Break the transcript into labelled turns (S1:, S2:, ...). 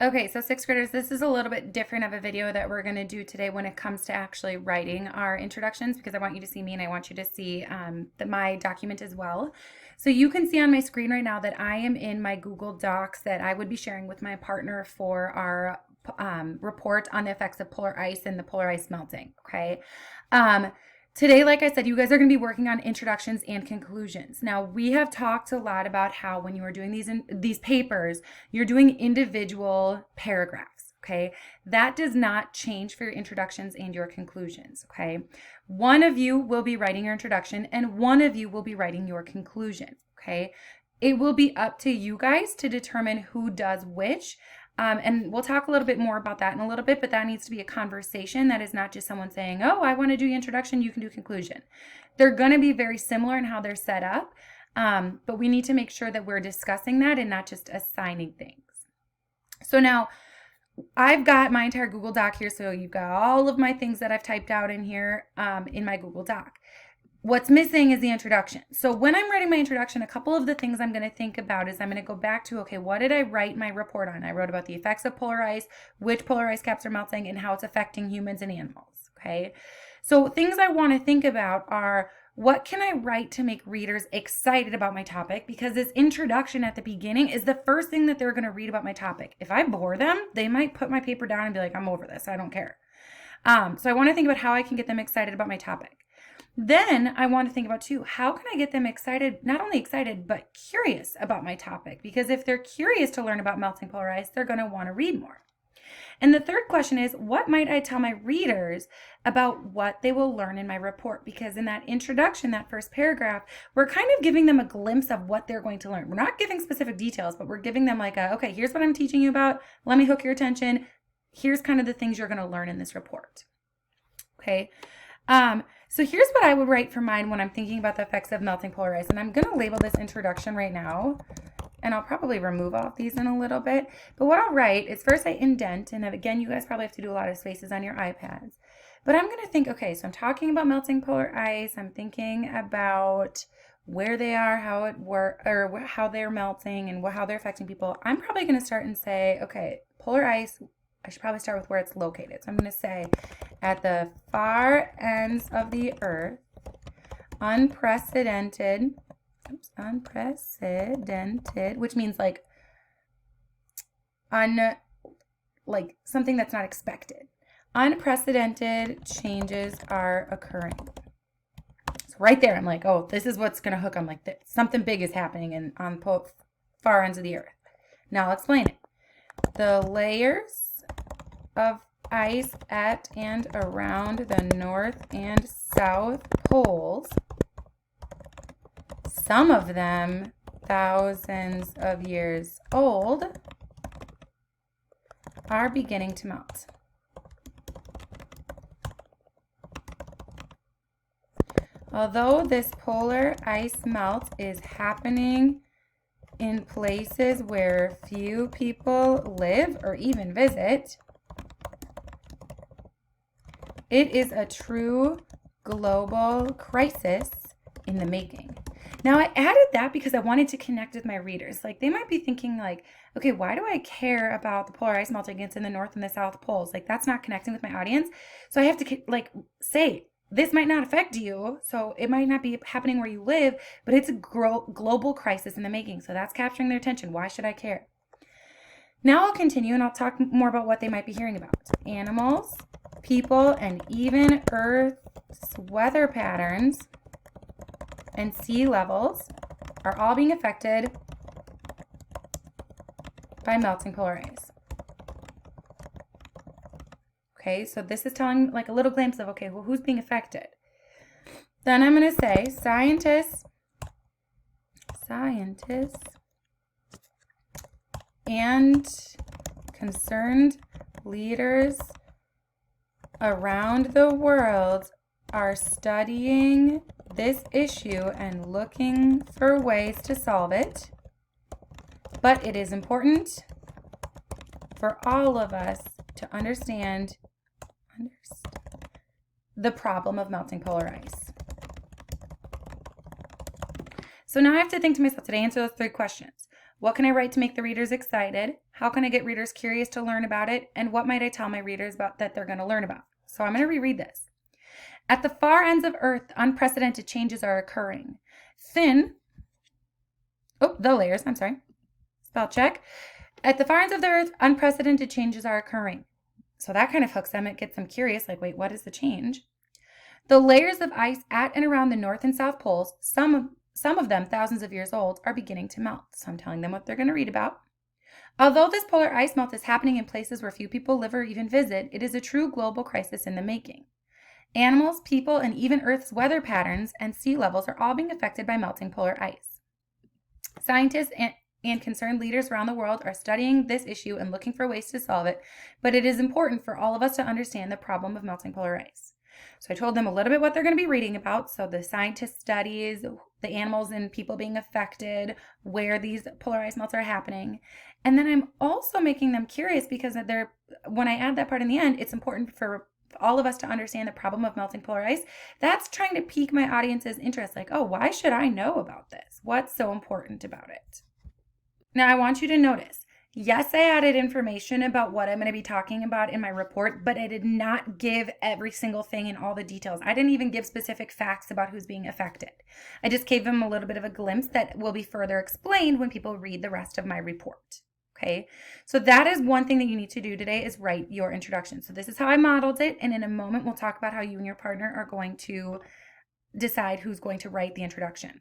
S1: Okay, so sixth graders, this is a little bit different of a video that we're going to do today when it comes to actually writing our introductions, because I want you to see me and I want you to see my document as well. So you can see on my screen right now that I am in my Google Docs that I would be sharing with my partner for our report on the effects of polar ice and the polar ice melting. Okay. Today, like I said, you guys are going to be working on introductions and conclusions. Now, we have talked a lot about how when you are doing these papers, you're doing individual paragraphs, okay? That does not change for your introductions and your conclusions, okay? One of you will be writing your introduction and one of you will be writing your conclusion, okay? It will be up to you guys to determine who does which. And we'll talk a little bit more about that in a little bit, but that needs to be a conversation. That is not just someone saying, oh, I want to do introduction, you can do conclusion. They're going to be very similar in how they're set up, but we need to make sure that we're discussing that and not just assigning things. So now I've got my entire Google Doc here, so you've got all of my things that I've typed out in here in my Google Doc. What's missing is the introduction. So when I'm writing my introduction, a couple of the things I'm going to think about is I'm going to go back to, okay, what did I write my report on? I wrote about the effects of polar ice, which polar ice caps are melting, and how it's affecting humans and animals, okay? So things I want to think about are, what can I write to make readers excited about my topic? Because this introduction at the beginning is the first thing that they're going to read about my topic. If I bore them, they might put my paper down and be like, I'm over this, I don't care. So I want to think about how I can get them excited about my topic. Then I want to think about too, how can I get them excited, not only excited, but curious about my topic? Because if they're curious to learn about melting polar ice, they're going to want to read more. And the third question is, what might I tell my readers about what they will learn in my report? Because in that introduction, that first paragraph, we're kind of giving them a glimpse of what they're going to learn. We're not giving specific details, but we're giving them like okay, here's what I'm teaching you about. Let me hook your attention. Here's kind of the things you're going to learn in this report. Okay. So here's what I would write for mine when I'm thinking about the effects of melting polar ice. And I'm going to label this introduction right now. And I'll probably remove all of these in a little bit. But what I'll write is first I indent. And again, you guys probably have to do a lot of spaces on your iPads. But I'm going to think, okay, so I'm talking about melting polar ice. I'm thinking about where they are, how it works, or how they're melting and how they're affecting people. I'm probably going to start and say, okay, polar ice, I should probably start with where it's located. So I'm going to say at the far ends of the earth, unprecedented, which means like something that's not expected. Unprecedented changes are occurring. So right there, I'm like, oh, this is what's going to hook. I'm like, something big is happening on far ends of the earth. Now I'll explain it. The layers of ice at and around the north and south poles, some of them thousands of years old, are beginning to melt. Although this polar ice melt is happening in places where few people live or even visit, it is a true global crisis in the making. Now I added that because I wanted to connect with my readers. Like they might be thinking like, okay, why do I care about the polar ice melting? It's in the North and the South poles. Like that's not connecting with my audience. So I have to say, this might not affect you. So it might not be happening where you live, but it's a global crisis in the making. So that's capturing their attention. Why should I care? Now I'll continue and I'll talk more about what they might be hearing about. Animals, people, and even Earth's weather patterns and sea levels are all being affected by melting polar ice. Okay, so this is telling like a little glimpse of, okay, well, who's being affected? Then I'm going to say scientists and concerned leaders around the world are studying this issue and looking for ways to solve it. But it is important for all of us to understand the problem of melting polar ice. So now I have to think to myself, did I answer those three questions? What can I write to make the readers excited? How can I get readers curious to learn about it? And what might I tell my readers about that they're going to learn about? So I'm going to reread this. At the far ends of Earth, unprecedented changes are occurring. The layers, I'm sorry. Spell check. At the far ends of the Earth, unprecedented changes are occurring. So that kind of hooks them. It gets them curious, like, wait, what is the change? The layers of ice at and around the North and South Poles, some of them thousands of years old, are beginning to melt. So I'm telling them what they're going to read about. Although this polar ice melt is happening in places where few people live or even visit, it is a true global crisis in the making. Animals, people, and even Earth's weather patterns and sea levels are all being affected by melting polar ice. Scientists and concerned leaders around the world are studying this issue and looking for ways to solve it, but it is important for all of us to understand the problem of melting polar ice. So I told them a little bit what they're going to be reading about. So the scientist studies, the animals and people being affected, where these polar ice melts are happening. And then I'm also making them curious because when I add that part in the end, it's important for all of us to understand the problem of melting polar ice. That's trying to pique my audience's interest. Like, oh, why should I know about this? What's so important about it? Now, I want you to notice, yes, I added information about what I'm going to be talking about in my report, but I did not give every single thing in all the details. I didn't even give specific facts about who's being affected. I just gave them a little bit of a glimpse that will be further explained when people read the rest of my report. Okay, so that is one thing that you need to do today is write your introduction. So this is how I modeled it, and in a moment we'll talk about how you and your partner are going to decide who's going to write the introduction.